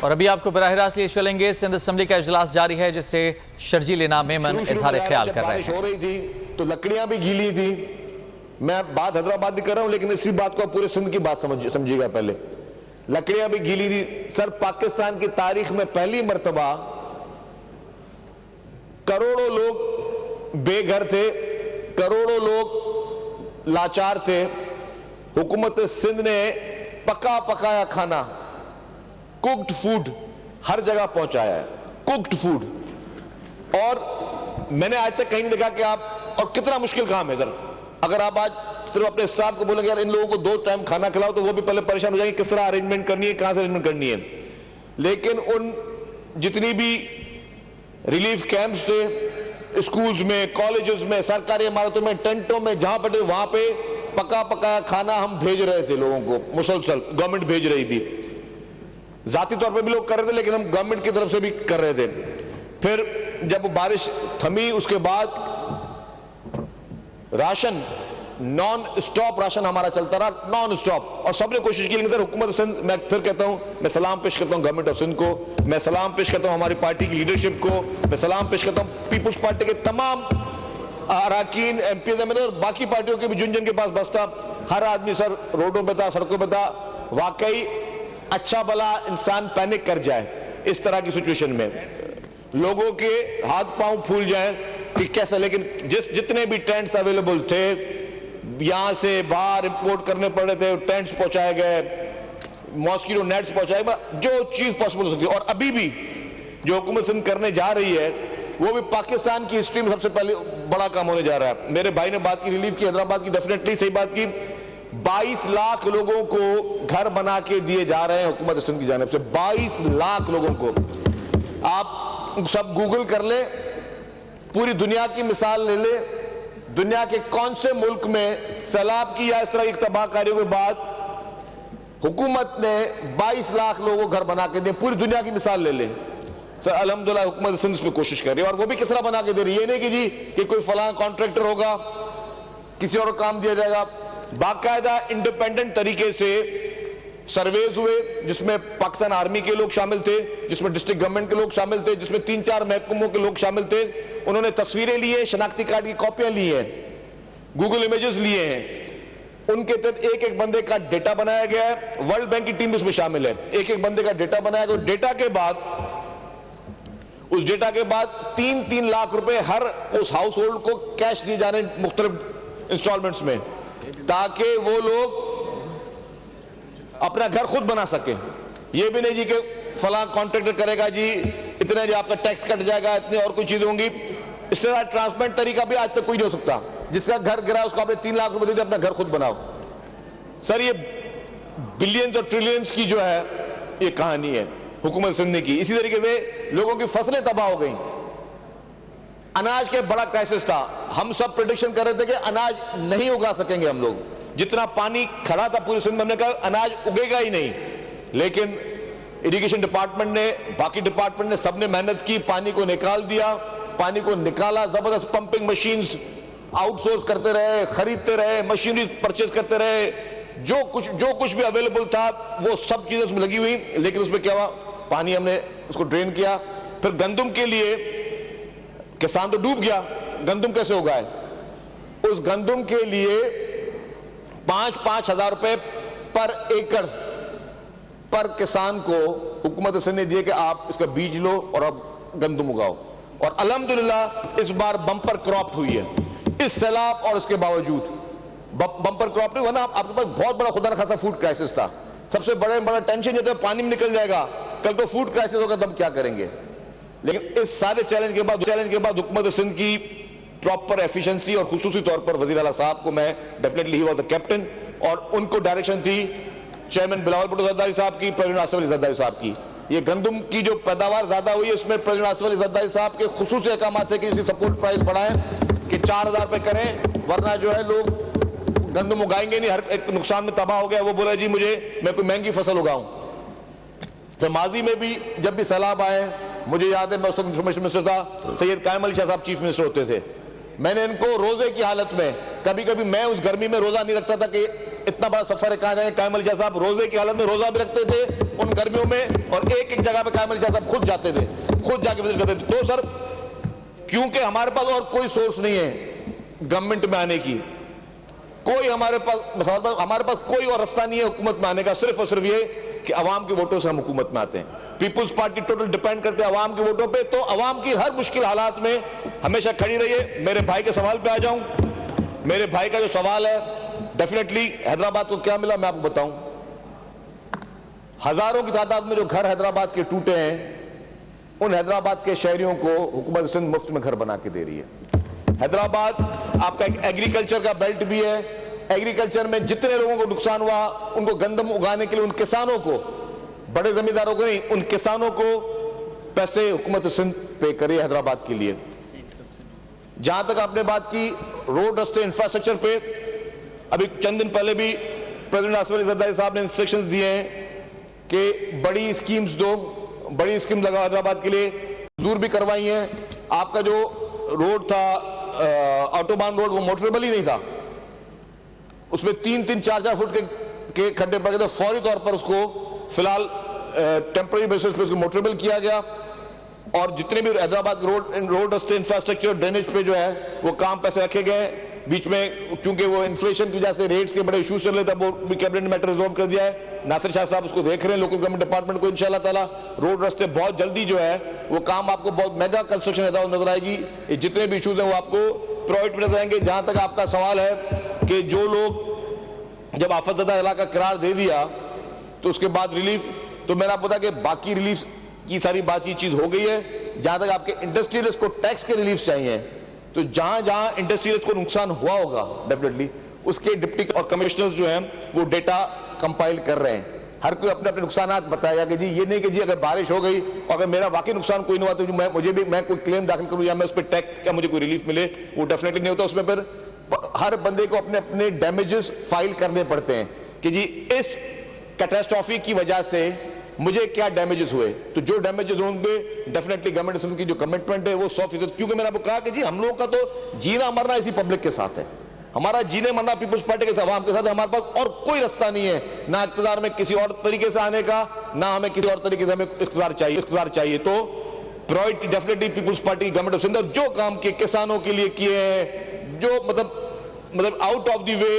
और अभी आपको बराह रास्त लिए चलेंगे। सिंध असेंबली का इजलास जारी है, जिससे शर्जील इनाम मेमन इजहार ख्याल कर रहे हैं। बारिश हो रही थी तो लकड़ियां भी गीली थी। मैं बात हैदराबाद की कर रहा हूं, लेकिन इसी बात को पूरे सिंध की बात समझिएगा। पहले लकड़ियां भी गीली थी। सर, पाकिस्तान की तारीख में पहली मर्तबा करोड़ों लोग बेघर थे, करोड़ों लोग लाचार थे। हुकूमत सिंध ने पका पकाया खाना, कुक्ड फूड हर जगह पहुंचाया है, कुक्ड फूड। और मैंने आज तक कहीं नहीं देखा कि आप, और कितना मुश्किल काम है सर, अगर आप आज सिर्फ अपने स्टाफ को बोलेंगे यार इन लोगों को 2 टाइम खाना खिलाओ, तो वो भी पहले परेशान हो जाएंगे किस तरह अरेंजमेंट करनी है, कहां से अरेंजमेंट करनी है। लेकिन उन जितनी भी रिलीफ कैंप्स थे, स्कूल्स में, कॉलेजेस में, सरकारी इमारतों में, टेंटों में, जहां पर वहां पे पका पकाया खाना हम भेज रहे थे लोगों को, मुसलसल गवर्नमेंट भेज रही थी। जाती तौर पे भी लोग कर रहे थे, लेकिन हम गवर्नमेंट की तरफ से भी कर रहे थे। फिर जब बारिश थमी, उसके बाद राशन नॉन स्टॉप राशन हमारा चलता रहा, नॉन स्टॉप। और सबने कोशिश की, लेकिन हुकूमत सिंध, मैं फिर कहता हूं, मैं सलाम पेश करता हूं गवर्नमेंट ऑफ सिंध को, मैं सलाम पेश करता हूं हमारी पार्टी की लीडरशिप को, मैं सलाम पेश करता हूं पीपुल्स पार्टी के तमाम अरकान, एमपी और बाकी पार्टियों के भी, जिन जिन के पास बस था। हर आदमी सर रोडों पे था, सड़कों पे था। वाकई अच्छा भला इंसान पैनिक कर जाए इस तरह की सिचुएशन में, लोगों के हाथ पांव फूल जाएं कि कैसे। लेकिन जितने भी टेंट्स अवेलेबल थे, यहां से बाहर इंपोर्ट करने पड़ रहे थे, टेंट्स पहुंचाए गए, मॉस्किटो नेट्स पहुंचाए गए, जो चीज पॉसिबल हो सकती है। और अभी भी जो हुकूमत सिंध करने जा रही है, वो भी पाकिस्तान की हिस्ट्री में सबसे पहले बड़ा काम होने जा रहा है। मेरे भाई ने बात की रिलीफ की, हैदराबाद की, डेफिनेटली सही बात की। 22 लाख लोगों को घर बना के दिए जा रहे हैं हुकूमत सिंध की जानिब से, 22 लाख लोगों को। आप सब गूगल कर ले, पूरी दुनिया की मिसाल ले ले, दुनिया के कौन से मुल्क में सैलाब की या इस तरह की तबाहकारियों के बाद हुकूमत ने 22 लाख लोगों को घर बना के दिए। पूरी दुनिया की मिसाल ले ले सर, अल्हम्दुलिल्लाह हुकूमत सिंध पे कोशिश कर रही है। और वो भी किस तरह बना के दे रही है, ये नहीं कि जी कि कोई फलां कॉन्ट्रैक्टर होगा, किसी और काम दिया जाएगा। बाकायदा इंडिपेंडेंट तरीके से सर्वेज हुए, जिसमें पाकिस्तान आर्मी के लोग शामिल थे, जिसमें डिस्ट्रिक्ट गवर्नमेंट के लोग शामिल थे, जिसमें 3-4 महकमों के लोग शामिल थे। उन्होंने तस्वीरें ली है, शनाख्ती कार्ड की कॉपियां ली हैं, गूगल इमेजेस लिए हैं। उनके तहत एक एक बंदे का डेटा बनाया गया है। वर्ल्ड बैंक की टीम इसमें शामिल है। एक एक बंदे का डेटा बनाया गया। डेटा के बाद, उस डेटा के बाद 3-3 लाख रुपए हर उस हाउस होल्ड को कैश दिए जाने मुख्तलिफ इंस्टॉलमेंट्स में, ताकि वो लोग अपना घर खुद बना सके। ये भी नहीं जी कि फलां कॉन्ट्रैक्टर करेगा जी इतने, जी आपका टैक्स कट जाएगा, इतनी और कोई चीज होंगी। इससे ज्यादा ट्रांसपेरेंट तरीका भी आज तक कोई नहीं हो सकता। जिसका घर गिरा उसको आपने 3 लाख रुपए दे दिए, अपना घर खुद बनाओ। सर, ये बिलियंस और ट्रिलियंस की जो है ये कहानी है हुकूमत सिंध ने की। इसी तरीके से लोगों की फसलें तबाह हो गई। अनाज के बड़ा क्राइसिस था। हम सब प्रेडिक्शन कर रहे थे कि अनाज नहीं उगा सकेंगे हम लोग, जितना पानी खड़ा था पूरे सिंध में, हमने कहा अनाज उगेगा ही नहीं। लेकिन इरिगेशन डिपार्टमेंट ने, बाकी डिपार्टमेंट ने, सबने मेहनत की, पानी को निकाल दिया। पानी को निकाला, जबरदस्त पंपिंग मशीन्स आउटसोर्स करते रहे, खरीदते रहे, मशीनरी परचेज करते रहे, जो कुछ भी अवेलेबल था वो सब चीजें उसमें लगी हुई। लेकिन उसमें क्या हुआ, पानी हमने उसको ड्रेन किया। फिर गंदुम के लिए किसान तो डूब गया, गंदुम कैसे उगाए? उस गंदुम के लिए 5-5 हजार रुपए पर एकड़ पर किसान को हुकूमत सिंध ने दिए कि आप इसका बीज लो और अब गंदुम उगाओ। और अल्हम्दुलिल्लाह इस बार बम्पर क्रॉप हुई है, इस सैलाब और इसके बावजूद बम्पर क्रॉप नहीं हुआ ना। आपके पास बहुत बड़ा खुदा न खासा फूड क्राइसिस था। सबसे बड़ा टेंशन ये था पानी में निकल जाएगा, कल तो फूड क्राइसिस होगा, तब क्या करेंगे। लेकिन इस सारे चैलेंज के बाद हुकूमत सिंध की प्रॉपर एफिशिएंसी, और खुसूसी तौर पर वजीर आला साहब को, मैं definitely he was the captain, और उनको डायरेक्शन थी चेयरमैन बिलावल भुट्टो जरदारी साहब की, परवीन आसिफ अली जरदारी साहब की। ये गंदुम की जो पैदावार ज्यादा हुई है, उसमें परवीन आसिफ अली जरदारी साहब के खुसूसी अहकाम थे कि इसकी सपोर्ट प्राइस बढ़ाएं, कि 4000 रुपए करें, वरना जो है लोग गंदुम उगाएंगे नहीं, हर एक नुकसान में तबाह हो गया। वो बोला जी मैं कोई महंगी फसल उगाऊं। तो माजी में भी जब भी सैलाब आए, मुझे याद है मैं उस वक्त इंफॉर्मेशन मिनिस्टर था, सैयद कायम अली शाह साहब चीफ मिनिस्टर होते थे। मैंने इनको रोजे की हालत में, कभी कभी मैं उस गर्मी में रोजा नहीं रखता था कि इतना बड़ा सफर है, कहाँ जाएंगे? कायम अली शाह साहब रोजे की हालत में रोजा भी रखते थे उन गर्मियों में, और एक एक जगह पे कायम अली शाह साहब खुद जाते थे, खुद जाके विजिट करते थे। तो सर क्योंकि हमारे पास और कोई सोर्स नहीं है गवर्नमेंट में आने की, कोई हमारे पास कोई और रास्ता नहीं है हुकूमत में आने का, सिर्फ और सिर्फ ये कि अवाम के वोटों से हम हुकूमत में आते हैं। पीपुल्स पार्टी टोटल डिपेंड करते हैं अवाम के वोटों पे, तो अवाम की हर मुश्किल हालात में हमेशा खड़ी रही है। मेरे भाई के सवाल पे आ जाऊं, मेरे भाई का जो सवाल है, डेफिनेटली हैदराबाद को क्या मिला मैं आपको बताऊं। हजारों की तादाद में जो घर हैदराबाद के टूटे हैं, उन हैदराबाद के शहरियों को हुकूमत सिंध मुफ्त में घर बना के दे रही है। हैदराबाद आपका एक एग्रीकल्चर का बेल्ट भी है, एग्रीकल्चर में जितने लोगों को नुकसान हुआ उनको गंदम उगाने के लिए उन किसानों को, बड़े जमींदारों को नहीं, उन किसानों को पैसे हुकूमत सिंध पे करे हैदराबाद के लिए। जहां तक आपने बात की रोड रास्ते इंफ्रास्ट्रक्चर पे, अभी चंद दिन पहले भी प्रेसिडेंट आसिफ अली जरदारी साहब ने इंस्ट्रक्शंस दिए हैं कि बड़ी स्कीम्स दो, बड़ी स्कीम लगाओ हैदराबाद के लिए, मंजूर भी करवाई हैं। आपका जो रोड था ऑटोबान रोड, वो मोटरेबल ही नहीं था, उसमें 3-3, 4-4 फुट के खड्डे पड़ गए थे। फौरी तौर पर उसको फिलहाल टेम्पररी बेसिस पे उसको मोटरेबल किया गया, और जितने भी हैदराबाद रोड रास्ते इंफ्रास्ट्रक्चर ड्रेनेज पे जो है वो काम पैसे रखे गए। बीच में क्योंकि वो इन्फ्लेशन की वजह से रेट्स के बड़े इश्यूज चल रहे थे, वो भी कैबिनेट ने मैटर रिजॉल्व कर दिया है। नासिर शाह साहब उसको देख रहे हैं, लोकल गवर्नमेंट डिपार्टमेंट को। इंशाल्लाह ताला रोड रास्ते बहुत जल्दी जो है वो काम आपको बहुत मेगा कंस्ट्रक्शन नजर आएगी। ये जितने भी इश्यूज हैं वो आपको प्रोवाइड नजर आएंगे। जहां तक आपका सवाल है कि जो लोग जब आफतज़दा इलाका करार दे दिया तो उसके बाद रिलीफ, तो मैंने आपको बताया कि बाकी रिलीफ की सारी बातचीत चीज हो गई है। जहां तक आपके इंडस्ट्रियलिस्ट को टैक्स के रिलीफ चाहिए, तो जहां जहां इंडस्ट्रियलिस्ट को नुकसान हुआ होगा डेफिनेटली उसके डिप्टी और कमिश्नर्स जो हैं वो डेटा कंपाइल कर रहे हैं। हर कोई अपने अपने नुकसान बताएगा कि जी ये नहीं कि जी अगर बारिश हो गई और अगर मेरा वाकई नुकसान कोई नहीं हुआ तो मैं कोई क्लेम दाखिल करूं या मैं उस पर टैक्स का मुझे कोई रिलीफ मिले, वो डेफिनेटली नहीं होता। उसमें फिर हर बंदे को अपने अपने डैमेजेस फाइल करने पड़ते हैं कि जी इस कैटास्ट्रॉफी की वजह से मुझे क्या डैमेजेस हुए। तो जो डैमेजेस होंगे डेफिनेटली गवर्नमेंट की जो कमिटमेंट है वो 100%, क्योंकि मैंने आपको कहा कि जी हम लोगों का तो जीना मरना इसी पब्लिक के साथ है, हमारा जीने मरना पीपुल्स पार्टी के साथ, आवाम के साथ है। हमारे पास और कोई रास्ता नहीं है, ना इख्तियार में किसी और तरीके से आने का, ना हमें किसी और तरीके से हमें इख्तियार चाहिए। तो priority definitely peoples party government of Sindh जो काम किए किसानों के लिए किए हैं, जो मतलब आउट ऑफ द वे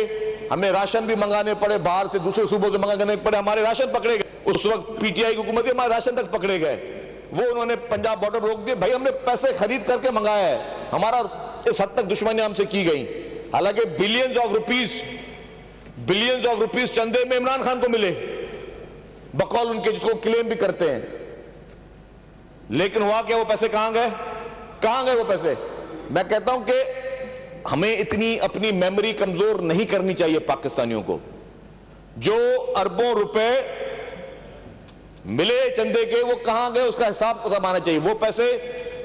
हमें राशन भी मंगाने पड़े, बाहर से दूसरे सूबों से मंगाने पड़े, हमारे राशन पकड़े गए। उस वक्त पीटीआई की हुकूमत हमारे राशन तक पकड़े गए, वो उन्होंने पंजाब बॉर्डर रोक दिए। भाई हमने पैसे खरीद करके मंगाया है, हमारा इस हद तक दुश्मनी हमसे की गई। हालांकि बिलियंस ऑफ रुपीस चंदे में इमरान खान को मिले बकौल उनके, जिसको क्लेम भी करते हैं, लेकिन हुआ क्या? वो पैसे कहां गए वो पैसे? मैं कहता हूं कि हमें इतनी अपनी मेमोरी कमजोर नहीं करनी चाहिए पाकिस्तानियों को। जो अरबों रुपए मिले चंदे के वो कहां गए उसका हिसाब आना चाहिए। वो पैसे,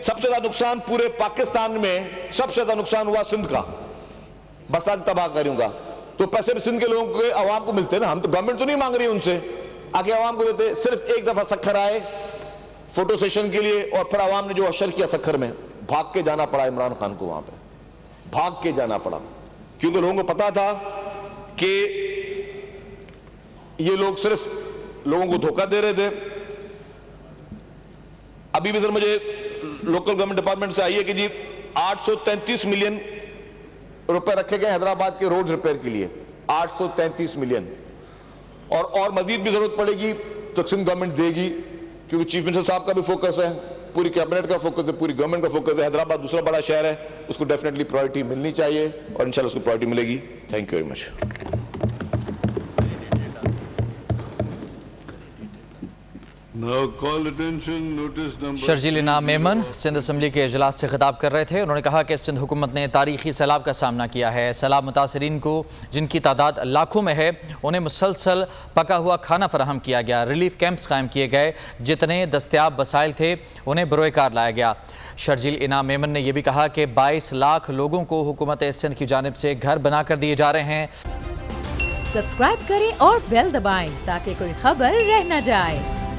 सबसे ज्यादा नुकसान पूरे पाकिस्तान में सबसे ज्यादा नुकसान हुआ सिंध का, बरसात तबाहकारियों का, तो पैसे भी सिंध के लोगों के आवाम को मिलते ना। हम तो गवर्नमेंट तो नहीं मांग रही उनसे, आगे आवाम को देते। सिर्फ एक दफा सखर आए फोटो सेशन के लिए और फिर आवाम ने जो अशर किया सखर में, भाग के जाना पड़ा इमरान खान को, वहां पे भाग के जाना पड़ा, क्योंकि लोगों को पता था कि ये लोग सिर्फ लोगों को धोखा दे रहे थे। अभी भी सर मुझे लोकल गवर्नमेंट डिपार्टमेंट से आई है कि जी 833 मिलियन रुपए रखे गए हैदराबाद के रोड रिपेयर के लिए, 833 मिलियन, और मजीद भी जरूरत पड़ेगी तो सिंध गवर्नमेंट देगी, क्योंकि चीफ मिनिस्टर साहब का भी फोकस है, पूरी कैबिनेट का फोकस है, पूरी गवर्नमेंट का फोकस है। हैदराबाद दूसरा बड़ा शहर है, उसको डेफिनेटली प्रायोरिटी मिलनी चाहिए और इंशाल्लाह उसको प्रायोरिटी मिलेगी। Thank you very much. Sharjeel इनाम मेमन सिंध असम्बली के इजलास से खिताब कर रहे थे। उन्होंने कहा कि सिंध हुकूमत ने तारीखी सैलाब का सामना किया है। सैलाब मुतासरीन को, जिनकी तादाद लाखों में है, उन्हें मुसलसल पका हुआ खाना फराहम किया गया, रिलीफ कैंप्स कायम किए गए, जितने दस्तियाब वसाइल थे उन्हें बरोएकार लाया गया। शर्जील इनाम मेमन ने यह भी कहा कि 22 लाख लोगों को हुकूमत सिंध की जानिब से घर बनाकर दिए जा रहे हैं। सब्सक्राइब करें और बेल दबाएं ताकि कोई खबर रह न जाए।